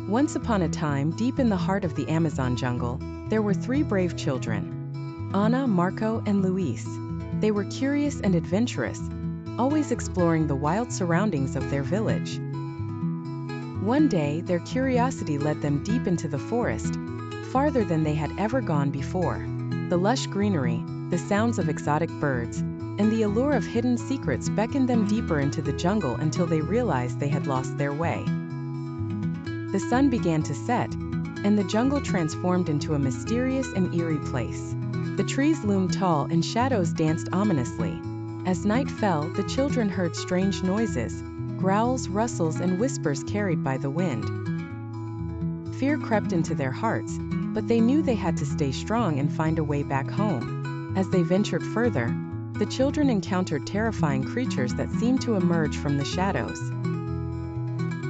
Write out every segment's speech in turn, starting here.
Once upon a time, deep in the heart of the Amazon jungle, there were three brave children: Anna, Marco, and Luis. They were curious and adventurous, always exploring the wild surroundings of their village. One day, their curiosity led them deep into the forest, farther than they had ever gone before. The lush greenery, the sounds of exotic birds, and the allure of hidden secrets beckoned them deeper into the jungle until they realized they had lost their way. The sun began to set, and the jungle transformed into a mysterious and eerie place. The trees loomed tall and shadows danced ominously. As night fell, the children heard strange noises, growls, rustles, and whispers carried by the wind. Fear crept into their hearts, but they knew they had to stay strong and find a way back home. As they ventured further, the children encountered terrifying creatures that seemed to emerge from the shadows.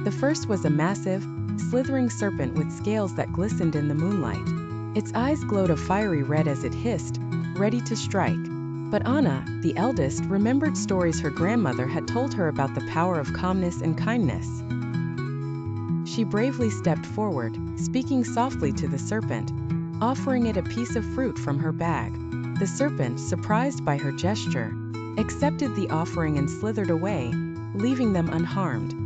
The first was a massive, slithering serpent with scales that glistened in the moonlight. Its eyes glowed a fiery red as it hissed, ready to strike. But Anna, the eldest, remembered stories her grandmother had told her about the power of calmness and kindness. She bravely stepped forward, speaking softly to the serpent, offering it a piece of fruit from her bag. The serpent, surprised by her gesture, accepted the offering and slithered away, leaving them unharmed.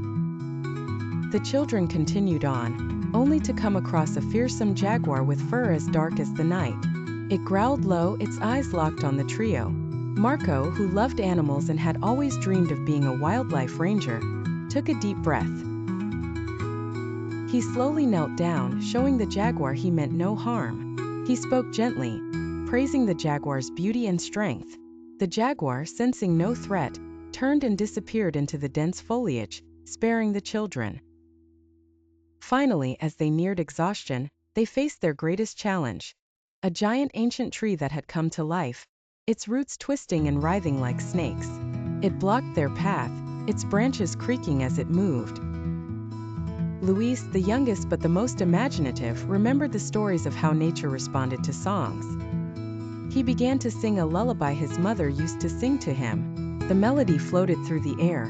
The children continued on, only to come across a fearsome jaguar with fur as dark as the night. It growled low, its eyes locked on the trio. Marco, who loved animals and had always dreamed of being a wildlife ranger, took a deep breath. He slowly knelt down, showing the jaguar he meant no harm. He spoke gently, praising the jaguar's beauty and strength. The jaguar, sensing no threat, turned and disappeared into the dense foliage, sparing the children. Finally, as they neared exhaustion, they faced their greatest challenge: a giant ancient tree that had come to life, its roots twisting and writhing like snakes. It blocked their path, its branches creaking as it moved. Luis, the youngest but the most imaginative, remembered the stories of how nature responded to songs. He began to sing a lullaby his mother used to sing to him. The melody floated through the air,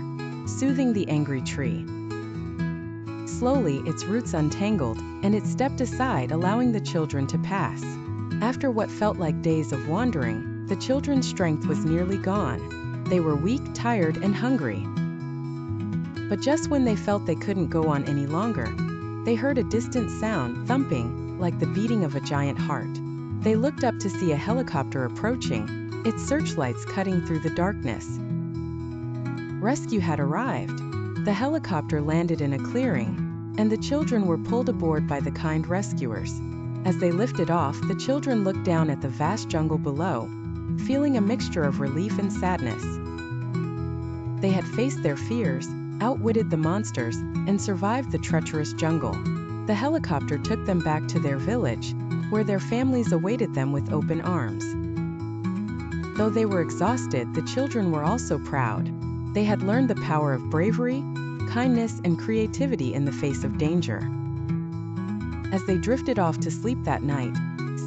soothing the angry tree. Slowly, its roots untangled, and it stepped aside, allowing the children to pass. After what felt like days of wandering, the children's strength was nearly gone. They were weak, tired, and hungry. But just when they felt they couldn't go on any longer, they heard a distant sound, thumping, like the beating of a giant heart. They looked up to see a helicopter approaching, its searchlights cutting through the darkness. Rescue had arrived. The helicopter landed in a clearing, and the children were pulled aboard by the kind rescuers. As they lifted off, the children looked down at the vast jungle below, feeling a mixture of relief and sadness. They had faced their fears, outwitted the monsters, and survived the treacherous jungle. The helicopter took them back to their village, where their families awaited them with open arms. Though they were exhausted, the children were also proud. They had learned the power of bravery, kindness, and creativity in the face of danger. As they drifted off to sleep that night,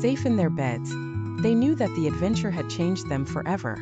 safe in their beds, they knew that the adventure had changed them forever.